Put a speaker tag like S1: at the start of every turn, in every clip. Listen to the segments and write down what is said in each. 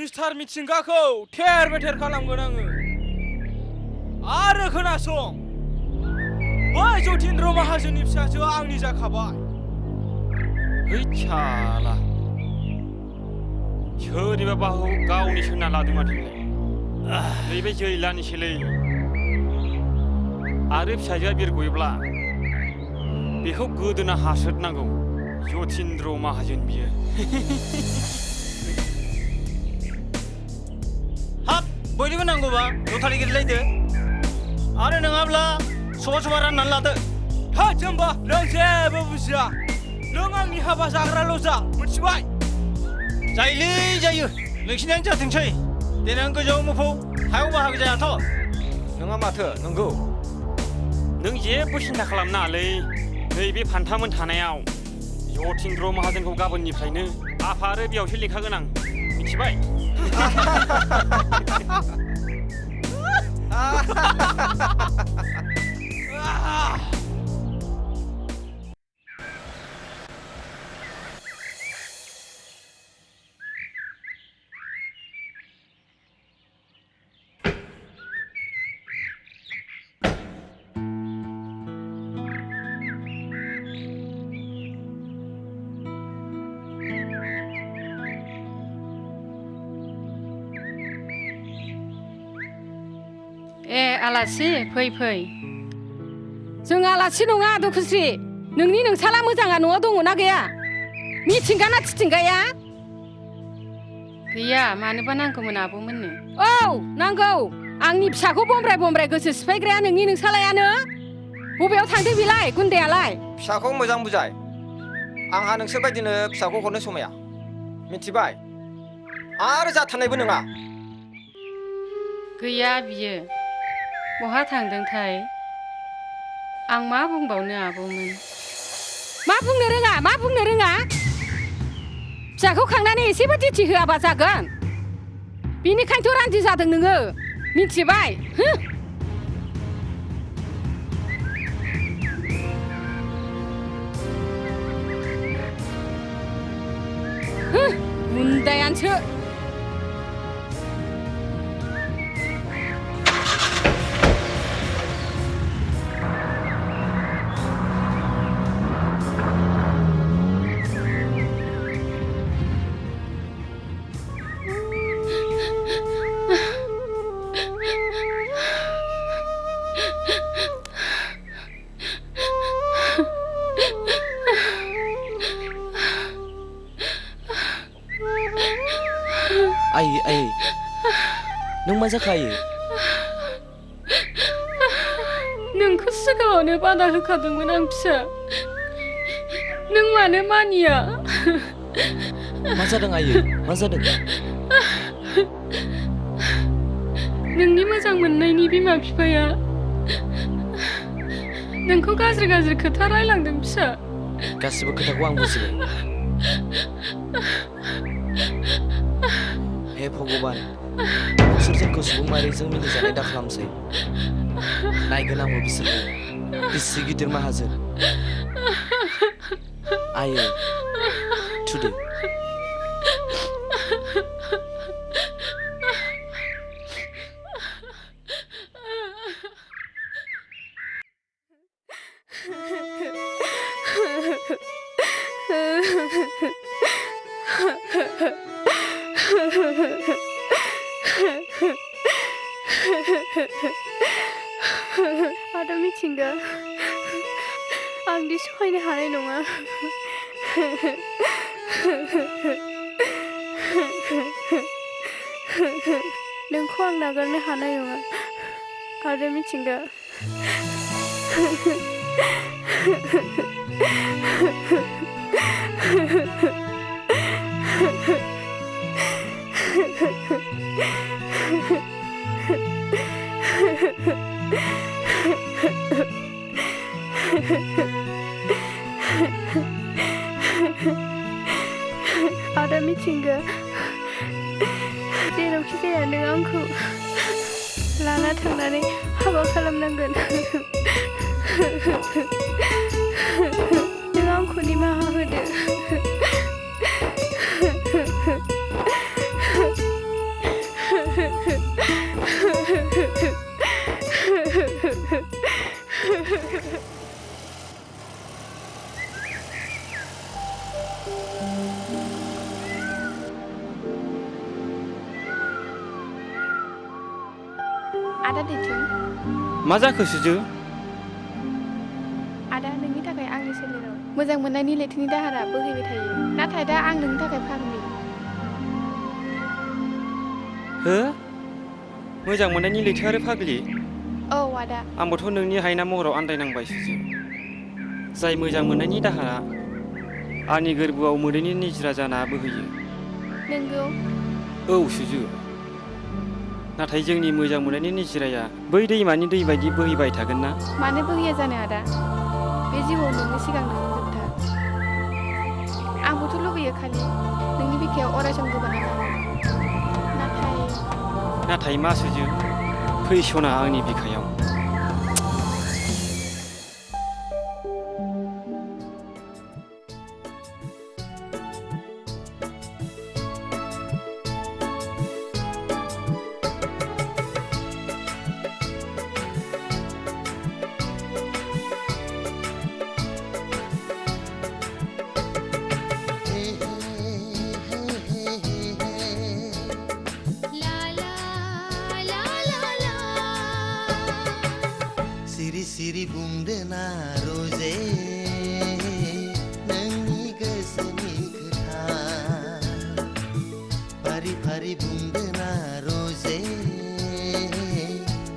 S1: Mister मिथिंगाखौ थेर बेथेर खालामगोन आङो आरो खोनासं बै जतीन्द्र माहाजोननि फिसाजोआ आंनि जाखाबाय है साला सोरनिबा बाहु गावनि सोना लादों माथोलाय नैबे जैलानिसोलै आरो फिसाजोआ बिरगयोब्ला बेखौ गोदोना हासोदनांगौ जतीन्द्र माहाजोन बियो हाब बयनोबो नांगौबा लटारि गेलेलायदो आरो नङाब्ला समा राननानै लादो होद होमबा नों जेबो बुजिया नों आंनि हाबा जाग्राल' जा मिथिबाय जायोलै जायो नोंसिनियानो जाथोंसै देनां गोजौआव मोफौ हायाव बाहागो जायाथ' नोंहा माथो नंगौ नों जेबो सिन्था खालामनाङालै नैबे फान्थामोन थानायाव जतीन्द्र माहाजोनखौ गाबोननिफ्रायनो आफा आरो बियावसो लिंखागोन आं मिथिबाय
S2: आलासि फै जों आलासि नङा दुखुस्रि नोंनि नोंसाला मोजाङा न'आव दङना गैया मिथिंगाना थिथिंगाया गैया मानोबा नांगौमोन आब'मोननो औ नांगौ आंनि फिसाखौ बमब्राय गोसो सिफायग्राया नोंनि नोंसालायानो बबेयाव थांदों बेलाय गुन्दैयालाय
S3: फिसाखौ मोजां बुजाय आंहा नोंसोर बायदिनो फिसाखौ हरनो समाया मिथिबाय आरो जाथारनायबो नङा
S2: गैया बियो बहा थांदोंथाय आं मा बुंबावनो आब'मोन मा बुंनो रोङा फिसाखौ खांनानै एसेबो दिथि होआबा जागोन बेनिखायनोथ' रान्दि जादों नोङो मिथिबाय गुन्दायानोसो
S4: आयै नों मा जाखायो
S2: नोंखौ सिगाङावनो बादा होखादोंमोन आं फिसा नों मानो मानिया
S4: मा जादों आयै मा जादों
S2: नोंनि मोजां मोननायनि बिमा बिफाया नोंखौ गाज्रि खोथा रायलांदों फिसा
S4: गासिबो खोथाखौ आं बुजिबाय हे भगबान नोंसोर जोंखौ सुबुं माहारिजों मिनिजानाय दा खालामसै नायगोन आंबो बिसोरखौ बिसि गिदिर माहाजोन आयै थुदो
S5: आदा मिथिंगा आं दि सहायनो हानाय नङा नोंखौ आं नागारनो हानाय नङा आदा मिथिंगा आदा मिथिंगा जेरावखि जाया नों आंखौ लाना थांनानै हाबा खालामनांगोन नों आंखौ निमाहा होदो आदा दैथुन
S1: मा जाखो सुजु
S5: आदा नोंनि थाखाय आंनि सोलेराव मोजां मोननायनि लैथोनि दाहारा बोहैबाय थायो नाथाय दा आं नोंनि थाखाय फाग्लि
S1: हो मोजां मोननायनि लैथो आरो फाग्लि
S5: औ आदा
S1: आंबोथ' नोंनि हायना महराव आन्दायनांबाय सुजु जाय मोजां मोननायनि दाहारा आंनि गोरबोआव मोदैनि निजिरा जाना बोहैयो
S5: नोंगौ
S1: औ सुजु नाथाय जोंनि मोजां मोननायनि निजिराया बै दैमानि दै बायदि बोहैबाय थागोन ना
S5: मानो बोहैया जानो आदा बे जिउआव नोंनि सिगां नोंनो जोबथा आंबोथ' लुबैयो खालि नोंनि बिखायाव अरायसम गोबाना थानो
S1: नाथाय मा सुजु फै सना आंनि बिखायाव
S6: सिरि सिरि बुंदोना रोजे नोंनि गोसोनि खोथा फारि फारि बुंदोना रोजे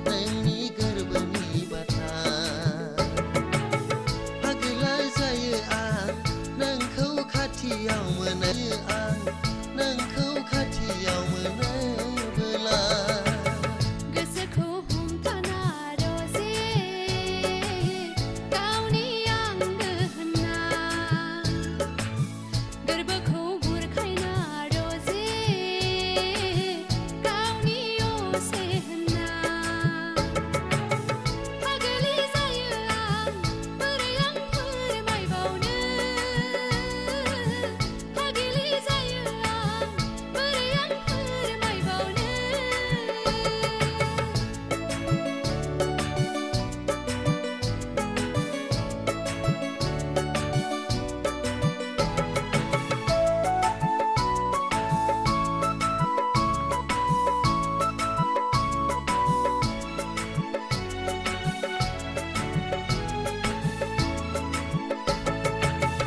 S6: नोंनि गोरबोनि बाथ्रा फागला जायो आं नोंखौ खाथियाव मोनो आं नोंखौ खाथियाव मोनोबोला
S7: गोसोखौ हमथाना रोजे गावनि आंगो होनना गोरबोखौ बुरखायना रोजे गावनि असे होनना फागलि जायो आं बोरै आं फोरमायबावनो फागलि जायो आं बोरै आं फोरमायबावनो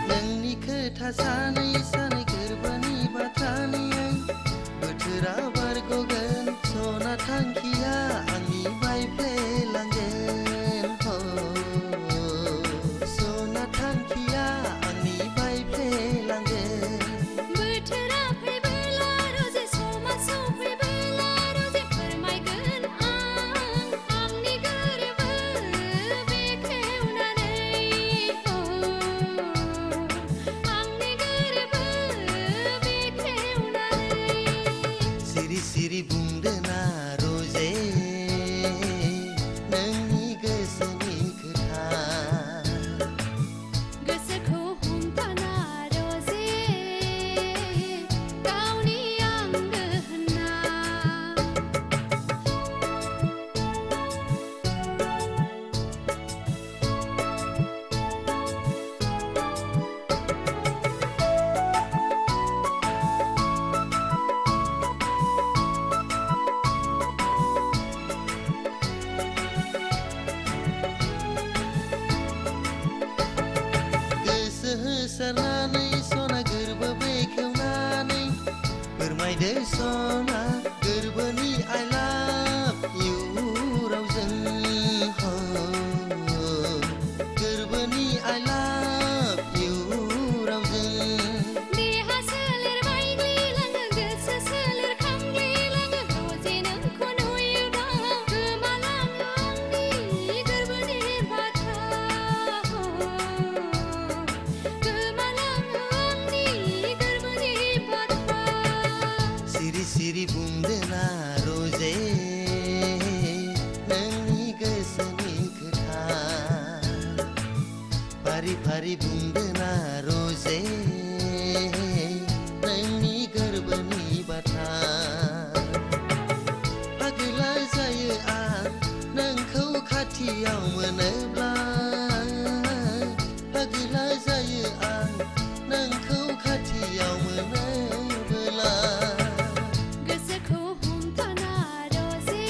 S6: नोंनि खोथा सानै सानै गोरबोनि बाथ्रानि बोथोरा बारग'गोन सना थांखिया आंनि बायफ्लेलांगोन सना थांखिया आंनि बायफ्लेलांगोन
S7: बोथोरा फैबोला रोजे समा सफैबोला रोजे फोरमायगोन आंनि गोरबो बेखेवनानै आंनि गोरबो बेखेवनानै
S6: सिरि सिरि बुंदोना रोजे नोंनि गोसोनि खोथा
S7: गोसोखौ हमथाना रोजे गावनि आंगो होनना
S6: गोसो होसारनानै सना गोरबो बेखेवनानै फोरमायदो सना गोरबोनि I love you रावजों गोरबोनि I love you रावजों
S7: देहा सोलेर बायग्लिलाङो गोसो सोलेर खामग्लिलाङो रोजे नोंखौ नुयोबा गोमालाङो आंनि गोरबोनि बाथ्रा गोमालाङो आंनि गोरबोनि बाथ्रा
S6: सिरि सिरि बुंदोना रोजे नोंनि गोसोनि खोथा फारि फारि बुंदोना रोजे नोंनि गोरबोनि बाथ्रा फागला जायो आं नोंखौ खाथियाव मोनोब्ला फागला जायो आं नोंखौ खाथियाव मोनोबोला
S7: गोसोखौ हमथाना रोजे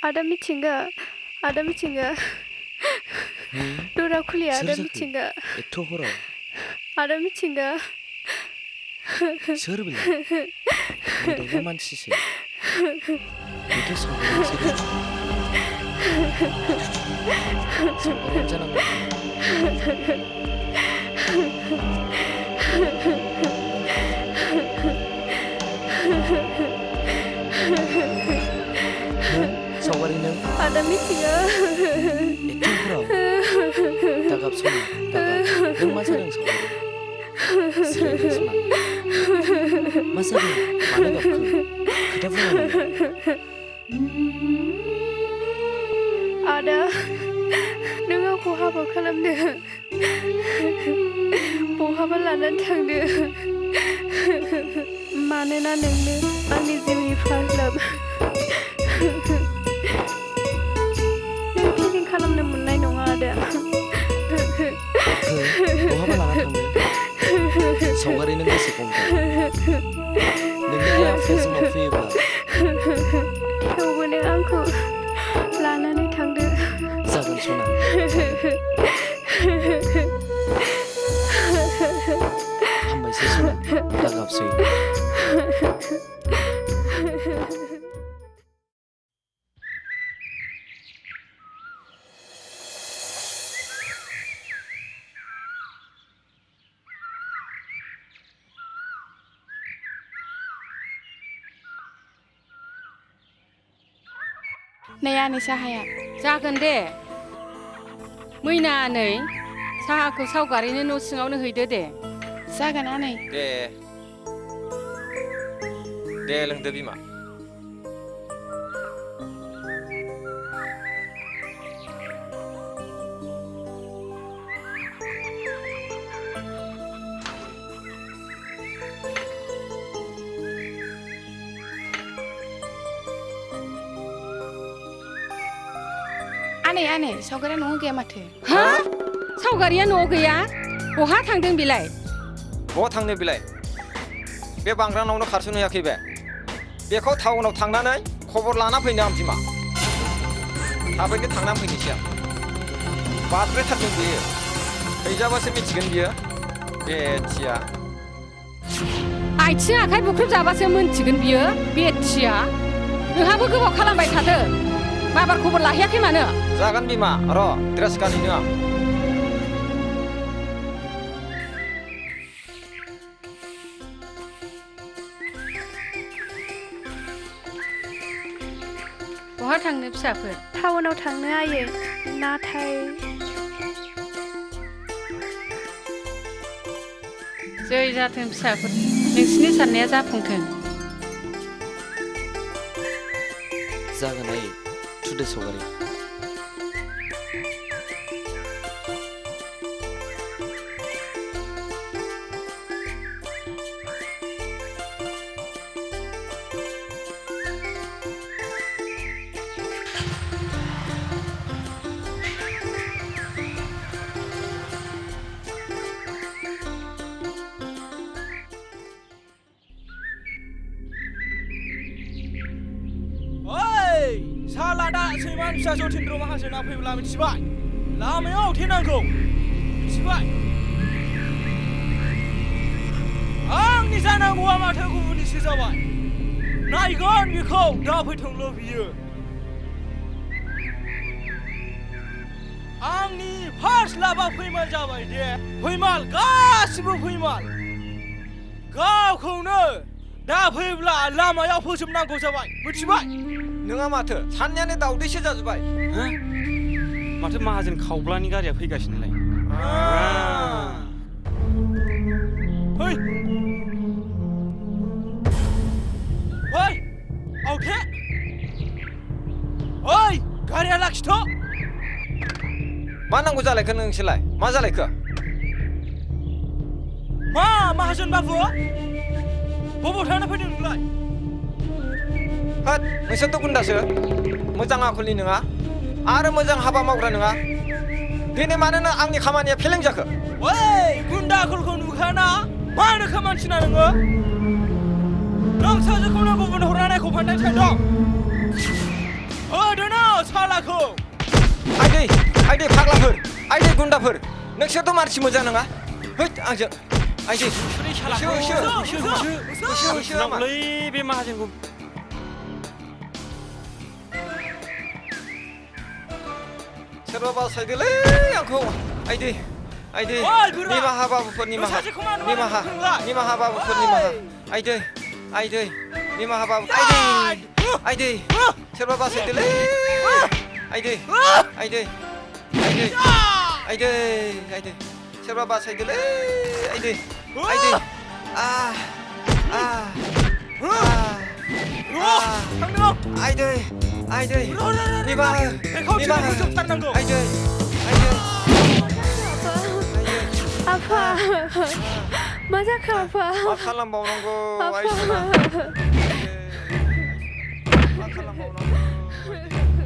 S5: आदा मिथिंगा दरा खुलिया आदा मिथिंगा
S4: एथ' हराव
S5: आदा मिथिंगा
S4: सोर बेलाय मोदायना मानसिसो बेथ' सावगारिसो सावगारियानो जानांगौ सावगारि नों
S5: आदा मिथिंगा
S4: एथ' हराव दागाब सना दागाब नों मा जादों सावगारि जिरायदो सना मा जादों मानो गाबखो खोथा बुंनांगौ
S5: आदा नों आंखौ हाबा खालामदो बहाबा लानानै थांदो मानोना नोंनो आंनि जिउनि फार्स्ट लाभ नों फिलिं खालामनो मोननाय नङा आदा
S4: बहाबा लाना थांदो सावगारि नों गोसो हमदो नोंनि आइ आफाया जोंनाव फैयोब्ला
S5: थेवबो नों आंखौ लानानै थांदो
S4: जागोन सना हामबायसै सना दागाबसै
S5: नै आनै साहाया
S2: जागोन दे मैनानै साहाखौ सावगारिनो न' सिङावनो हैदो दे
S5: जागोन आनै
S3: दे लोंदो बिमा
S5: आनै सावगारिया न'आव गैया माथो
S2: हा सावगारिया न'आव गैया बहा थांदों बिलाय
S3: बहा थांनो बिलाय बे बांग्रानावनो खारस'नो हायाखै बे बेखौ टाउनाव थांनानै खबर लाना फैनो आं बिमा थाबैनो थांनानै फैनोसै आं बाद्रायथारदों बियो फैजाबासो मिथिगोन बियो बेथिया
S2: आथिं आखाइ बुख्रुब जाबासो मोनथिगोन बियो बेथिया नोंहाबो गोबाव खालामबाय थादो माबार खबर लाहैयाखै मानो
S3: जागोन बिमा र' ड्रेस गानहैनो आं
S2: बहा थांनो फिसाफोर
S5: टाउनाव थांनो आयो नाथाय
S2: जै जाथों फिसाफोर नोंसिनि साननाया जाफुंथों
S4: जागोन आइ थुदो सावगारि
S1: सालादा सैमान फिसा जथिन्द्र माहाजोना फैब्ला मिथिबाय लामायाव थेनांगौ मिथिबाय आंनि जानांगौआ माथो गुबुननिसो जाबाय नायगोन बेखौ दा फैथोंल' बियो आंनि फार्स्ट लाभा फैमाल जाबाय दे फैमाल गासिबो फैमाल गावखौनो दा फैब्ला लामायाव फोजोबनांगौ जाबाय मिथिबाय
S3: नोंहा माथो साननायानो दावदैसो जाजोब्बाय
S1: माथो माहाजोन खावब्लानि गारिया फैगासिनोलाय फै ओइ आवथे ओइ गारिया लाखिथ'
S3: मा नांगौ जालायखो नोंसोरलाय मा जालायखो
S1: मा माहाजोन बाबु बबाव थांनो फैदों नोंलाय
S3: होद नोंसोरथ' गुन्दासो मोजां आखलनि नङा आरो मोजां हाबा मावग्रा नङा दिनै मानोना आंनि खामानिया फेलें जाखो
S1: ओइ गुन्दा आखलखौ नुखाना मानो खामानिसिना नोङो नों साजोखौनो गुबुन हरनानै फान्दाय थाय दं होदो ना आंखौ
S3: आइदै फाग्लाफोर आइदै गुन्दाफोर नोंसोरथ' मानसि मोजां नङा हैद आंजों आइदै
S1: सुरि
S3: होसो आमा
S1: नांगौलै बे माहाजोनखौ
S3: सोरबा बासायदोलै आंखौ आइदै
S1: ओइ, बुरा!
S3: निमाहा बाबुफोर निमाहा
S1: सासेखौ मानो
S3: निमाहा
S1: मानो बुंलाय?
S3: निमाहा बाबुफोर
S1: ओइ!
S3: निमाहा आइदै निमाहा बाबु आइदै सोरबा बासायदोलै आइदै सोरबा बासायदोलै आइदै आइदै निमाहा आइदै
S5: Apa? Masa apa?
S3: मा खालामबावनांगौ आइसुना मा खालामबावनांगौ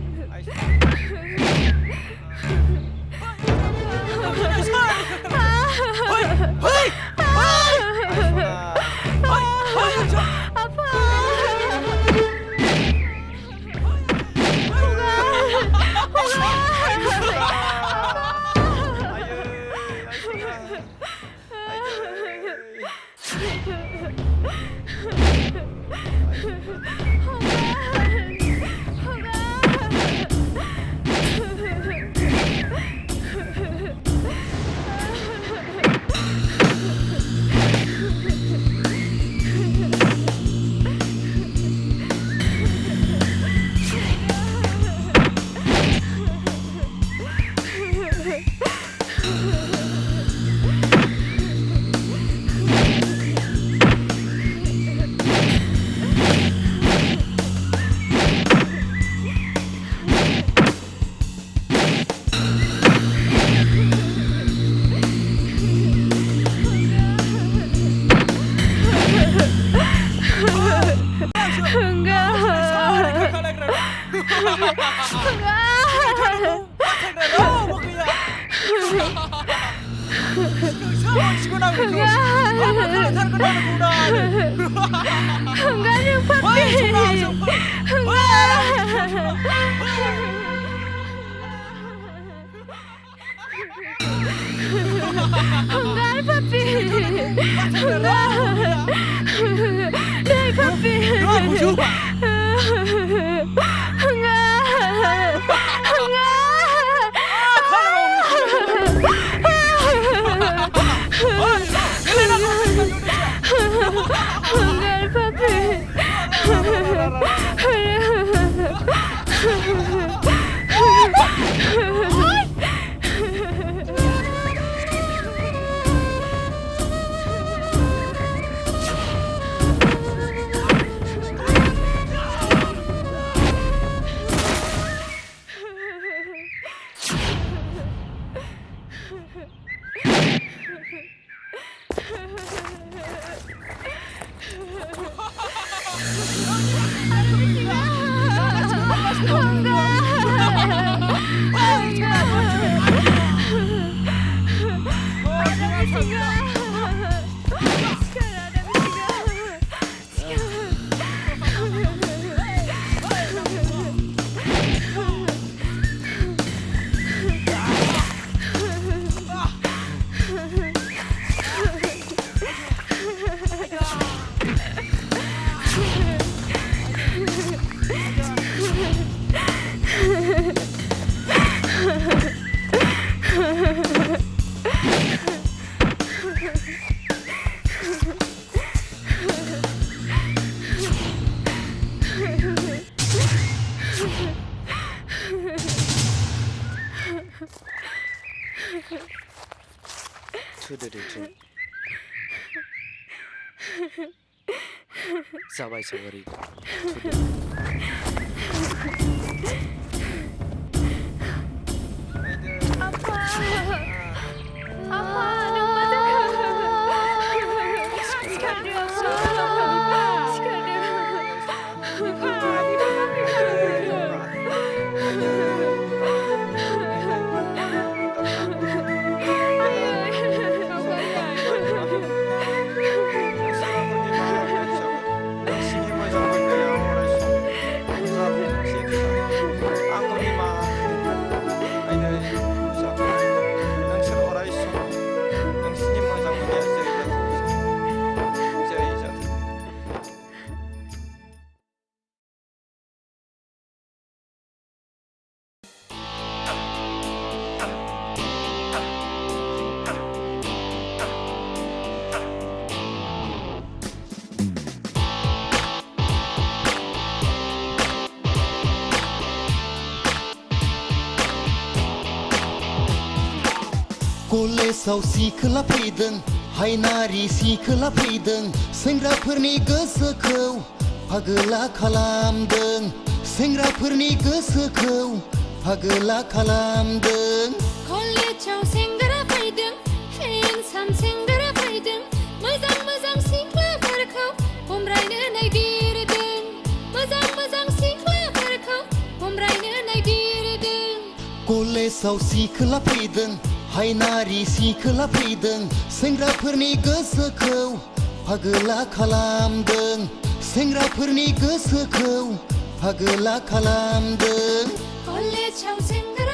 S4: थुदोदोथुन जाबाय सावगारि
S3: Aku
S6: कलेजाव सिखोला फैदों हायनारि सिखोला फैदों सेंग्राफोरनि गोसोखौ फागोला खालामदों सेंग्राफोरनि गोसोखौ फागोला खालामदों
S7: कलेजाव सेंग्रा फैदों हेंसाम सेंग्रा फैदों मोजां मोजां सिख्लाफोरखौ हमरायनो नागिरदों मोजां मोजां सिख्लाफोरखौ हमरायनो नागिरदों
S6: कलेजाव सिखोला फैदों हायनारि सिखोला फैदों सेंग्राफोरनि गोसोखौ फागोला खालामदों सेंग्राफोरनि गोसोखौ फागोला खालामदों
S7: कलेजाव सेंग्रा